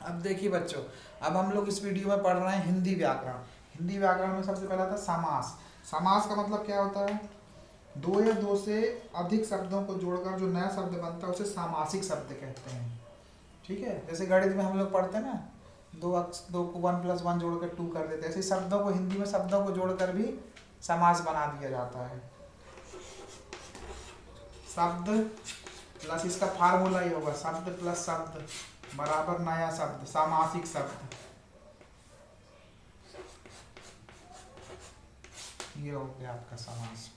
अब देखिए बच्चों, अब हम लोग इस वीडियो में पढ़ रहे हैं हिंदी व्याकरण। हिंदी व्याकरण में सबसे पहला था समास। समास का मतलब क्या होता है? दो या दो से अधिक शब्दों को जोड़कर जो नया शब्द बनता है उसे सामासिक शब्द कहते हैं। ठीक है, जैसे गणित में हम लोग पढ़ते हैं ना, दो को 1+1 जोड़कर 2 कर देते हैं, ऐसे शब्दों को हिंदी में शब्दों को जोड़कर भी समास बना दिया जाता है। शब्द प्लस इसका फार्मूला ही होगा, शब्द प्लस शब्द बराबर नया शब्द, सामासिक शब्द। ये हो गया आपका समास।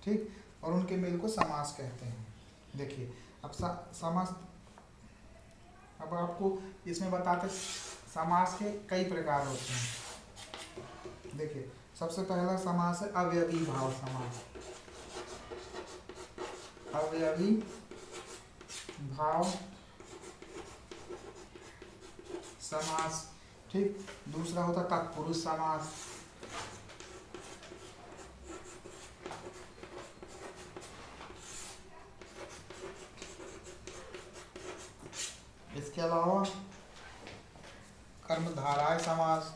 ठीक, और उनके मेल को समास कहते हैं। देखिए अब समास, अब आपको इसमें बताते समास के कई प्रकार होते हैं। देखिए सबसे पहला समास है अवयवी भाव समास। अवयवी भाव समास। ठीक, दूसरा होता तत्पुरुष समास। इसके अलावा कर्मधारय समास।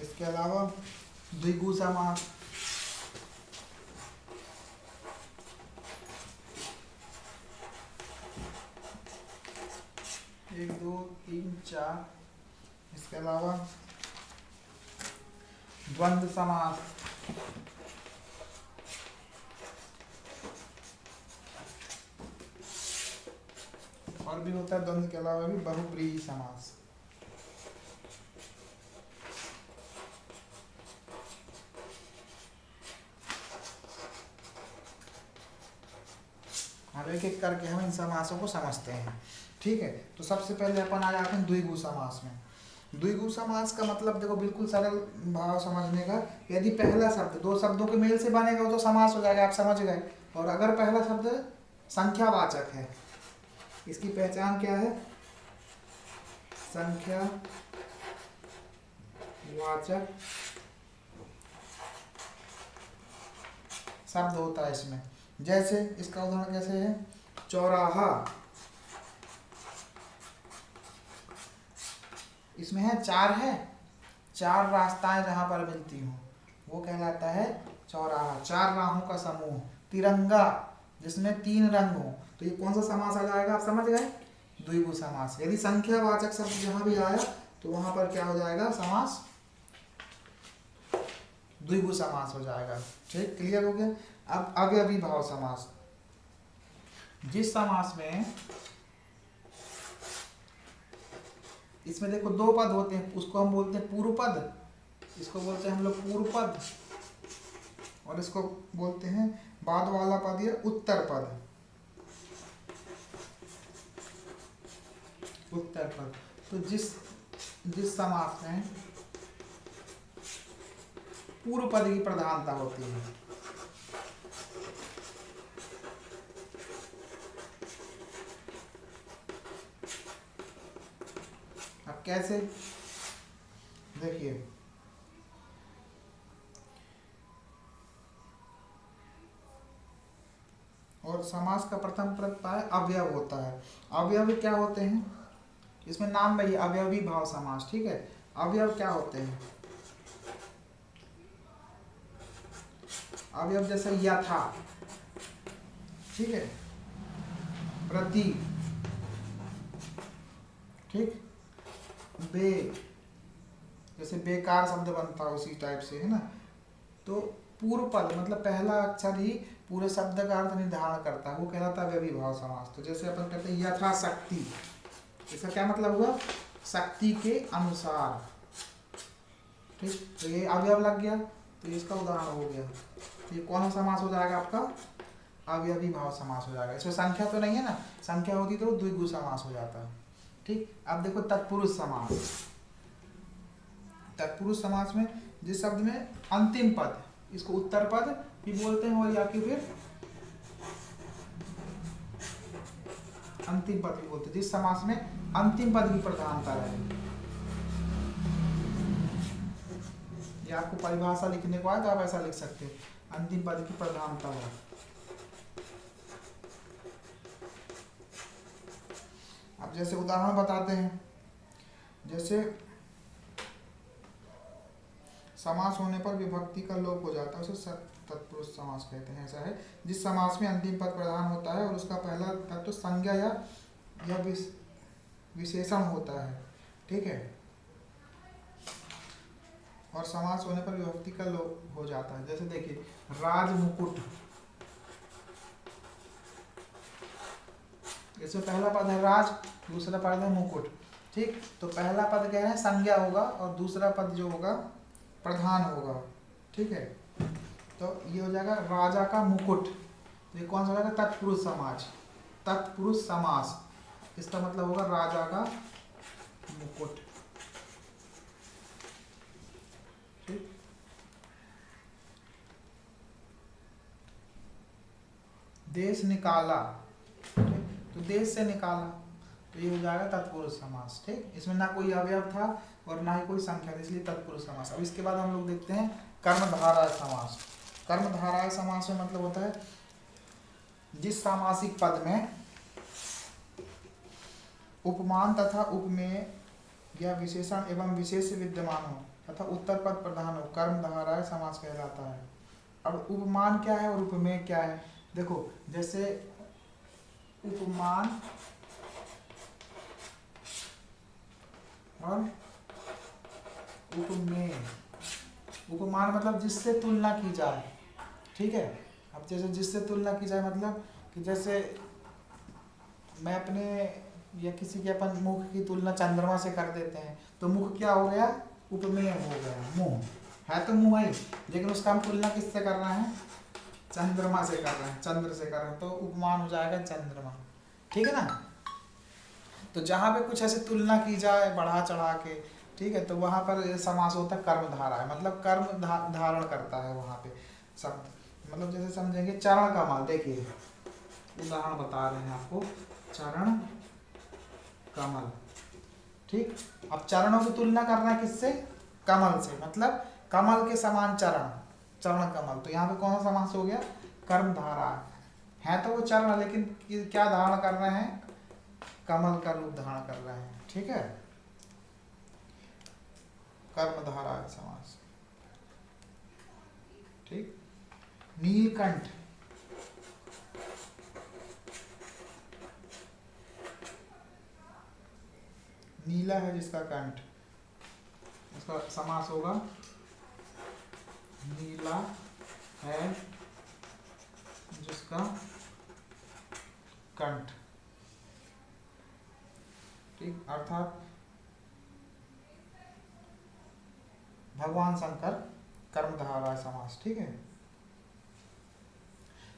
इसके अलावा द्विगु समास। 1 2 3 4। इसके अलावा द्वंद्व समास। और भी होता है द्वंद्व के अलावा भी बहुव्रीहि समास। अब एक एक करके हम इन समासों को समझते हैं। ठीक है, तो सबसे पहले अपन आ जाते हैं द्विगु समास में। द्विगु समास का मतलब देखो बिल्कुल सरल भाव समझने का, यदि पहला शब्द दो शब्दों के मेल से बनेगा तो समास हो जाएगा, आप समझ गए। और अगर पहला शब्द संख्यावाचक है, इसकी पहचान क्या है? संख्यावाचक शब्द होता है इसमें। जैसे इसका उदाहरण कैसे है? चौराहा, इसमें है चार रास्ताएं जहां पर मिलती हों, वो कहलाता है चौराहा। चार राहों का समूह। तिरंगा, जिसमें 3 रंग हो, तो ये कौन सा समास आ जाएगा, आप समझ गए? द्विगु समास। यदि संख्यावाचक शब्द जहां भी आया तो वहां पर क्या हो जाएगा? समास द्विगु समास हो जाएगा। ठीक, क्लियर हो गया। अब अवयवी भाव समास। जिस समास में इसमें देखो 2 पद होते हैं, उसको हम बोलते हैं पूर्व पद, इसको बोलते हैं हम लोग पूर्व पद, और इसको बोलते हैं बाद वाला पद या उत्तर पद। उत्तर पद। तो जिस समास में पूर्व पद की प्रधानता होती है, अब कैसे? देखिए और समास का प्रथम प्रत्यय अवयव होता है। अवयव क्या होते हैं? इसमें नाम में ही अवयवी भाव समास। ठीक है, अवयव क्या होते हैं? अवयव जैसे यथा, ठीक है, प्रति, ठीक, बे, जैसे बेकार शब्द बनता है उसी टाइप से, है ना। तो पूर्व पद मतलब पहला अक्षर ही पूरे शब्द का अर्थ निर्धारण करता है, वो कहलाता है अवयवी भाव समास। तो जैसे अपन कहते हैं यथाशक्ति, इसका क्या मतलब हुआ? शक्ति के अनुसार। ठीक, तो ये अवयव लग गया, तो इसका उदाहरण हो गया। तो ये कौन सा समास हो जाएगा आपका? अवयवी भाव समास हो जाएगा। इसमें संख्या तो नहीं है ना, संख्या होती तो द्विगु समास हो जाता। ठीक, अब देखो तत्पुरुष समास। तत्पुरुष समास में जिस शब्द में अंतिम पद, इसको उत्तर पद भी बोलते हैं, और या फिर अंतिम पद भी बोलते हैं। जिस समास में अंतिम पद की प्रधानता है, कि आपको परिभाषा लिखने को आए तो आप ऐसा लिख सकते हैं, अंतिम पद की प्रधानता है। अब जैसे उदाहरण बताते हैं, जैसे समास होने पर विभक्ति का लोप हो जाता है, उसे तत्पुरुष समास कहते हैं। ऐसा है जिस समास में अंतिम पद प्रधान होता है और उसका पहला तत्व संज्ञा या विशेषण होता है, ठीक है, और समास होने पर विभक्ति का लोप हो जाता है। जैसे देखिए राज मुकुट, इसमें पहला पद है राज, दूसरा पद है मुकुट, ठीक। तो पहला पद कह रहे हैं संज्ञा होगा और दूसरा पद जो होगा प्रधान होगा, ठीक है। तो ये हो जाएगा राजा का मुकुट, ये कौन सा हो जाएगा, तत्पुरुष समास, तत्पुरुष समास। इसका मतलब होगा राजा का मुकुट, ठीक। देश निकाला, ठीक, तो देश से निकाला, तो ये हो जाएगा तत्पुरुष समास, ठीक। इसमें ना कोई अवयव था और ना ही कोई संख्या थी, इसलिए तत्पुरुष समास। अब इसके बाद हम लोग देखते हैं कर्मधारय समास। कर्मधारय समास में मतलब होता है जिस सामासिक पद में उपमान तथा उपमेय या विशेषण एवं विशेष विद्यमान हो तथा उत्तर पद प्रधान हो, कर्मधारय समास कहलाता है। अब उपमान क्या है और उपमेय क्या है, देखो जैसे उपमान और उपमेय, उपमान मतलब जिससे तुलना की जाए, ठीक है। अब जैसे जिससे तुलना की जाए मतलब कि जैसे मैं अपने या किसी के अपन मुख की तुलना चंद्रमा से कर देते हैं, तो मुख क्या हो गया, उपमेय हो गया। मुंह है तो मुंह है, लेकिन उसका हम तुलना किससे कर रहे हैं, चंद्रमा से कर रहे हैं, चंद्र से कर रहे हैं, तो उपमान हो जाएगा चंद्रमा, ठीक है ना। तो जहाँ पे कुछ ऐसे तुलना की जाए बढ़ा चढ़ा के, ठीक है, तो वहाँ पर समास होता है कर्मधारा है, मतलब कर्म धारण करता है वहाँ पे शब्द। मतलब जैसे समझेंगे चरण कमल, देखिए उदाहरण बता रहे हैं आपको, चरण कमल, ठीक। अब चरणों की तुलना करना है किससे, कमल से, मतलब कमल के समान चरण, चरण कमल। तो यहाँ पे कौन सा समास हो गया, कर्मधारा है, तो वो चरण लेकिन क्या धारण कर रहे हैं, कमल का रूप धारण कर रहे हैं, ठीक है। कर्मधारा समास, ठीक। नीलकंठ, नीला है जिसका कंठ, इसका समास होगा नीला है जिसका कंठ, ठीक। अर्थात भगवान शंकर कर्मधारय समास, ठीक है।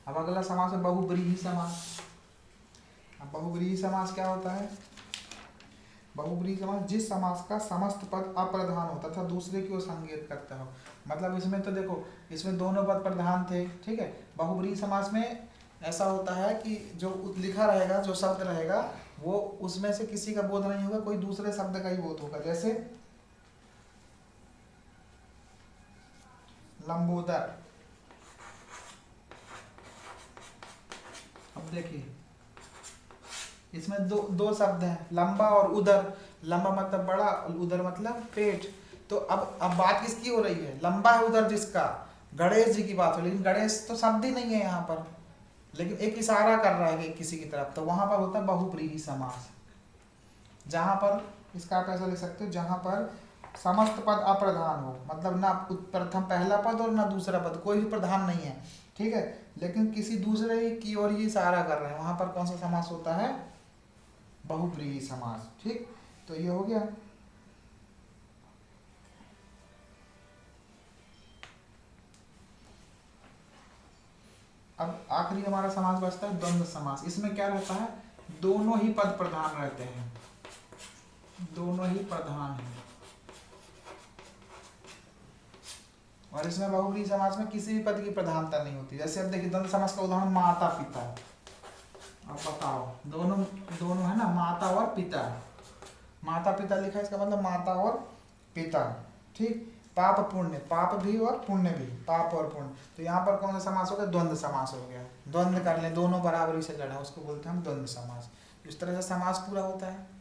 अब अगला समास है बहुब्रीहि समास। अब बहुब्रीहि समास क्या होता है, बहुब्रीहि समास जिस समास का समस्त पद अप्रधान हो तथा दूसरे की ओर संकेत करता हो। मतलब इसमें तो देखो, इसमें दोनों पद प्रधान थे, ठीक है। बहुब्रीहि समास में ऐसा होता है कि जो लिखा रहेगा, जो शब्द रहेगा, वो उसमें से किसी का बोध नहीं होगा, कोई दूसरे शब्द का ही बोध होगा। जैसे लंबोदर, अब देखिए इसमें दो शब्द हैं, लंबा और उदर। लंबा मतलब बड़ा, उदर मतलब पेट। तो अब बात किसकी हो रही है, लंबा है उदर जिसका, गणेश जी की बात हो, लेकिन गणेश तो शब्द ही नहीं है यहाँ पर, लेकिन एक इशारा कर रहा है किसी की तरफ, तो वहां पर होता है बहुब्रीहि समास। जहां पर इसका आप ऐसा लिख सकते हो, जहां पर समस्त पद अप्रधान हो, मतलब ना प्रथम पहला पद और ना दूसरा पद, कोई भी प्रधान नहीं है, ठीक है, लेकिन किसी दूसरे की ओर ही इशारा कर रहे हैं, वहां पर कौन सा समास होता है, बहुब्रीहि समास, ठीक। तो ये हो गया। अब आखिरी हमारा समास बचता है द्वंद्व समास। इसमें क्या रहता है, दोनों ही पद प्रधान रहते हैं, दोनों ही प्रधान हैं, और इसमें बहुब्रीहि समास में किसी भी पद की प्रधानता नहीं होती। जैसे अब देखिए द्वंद्व समास का उदाहरण माता पिता, अब बताओ दोनों दोनों है ना, माता और पिता, माता पिता लिखा है, इसका मतलब माता और पिता, ठीक। पाप पुण्य, पाप भी और पुण्य भी, पाप और पुण्य। तो यहाँ पर कौन सा समास हो गया? द्वंद्व समास हो गया। द्वंद्व कर लें, दोनों बराबरी से लड़े, उसको बोलते हैं हम द्वंद्व समास। इस तरह से समास पूरा होता है।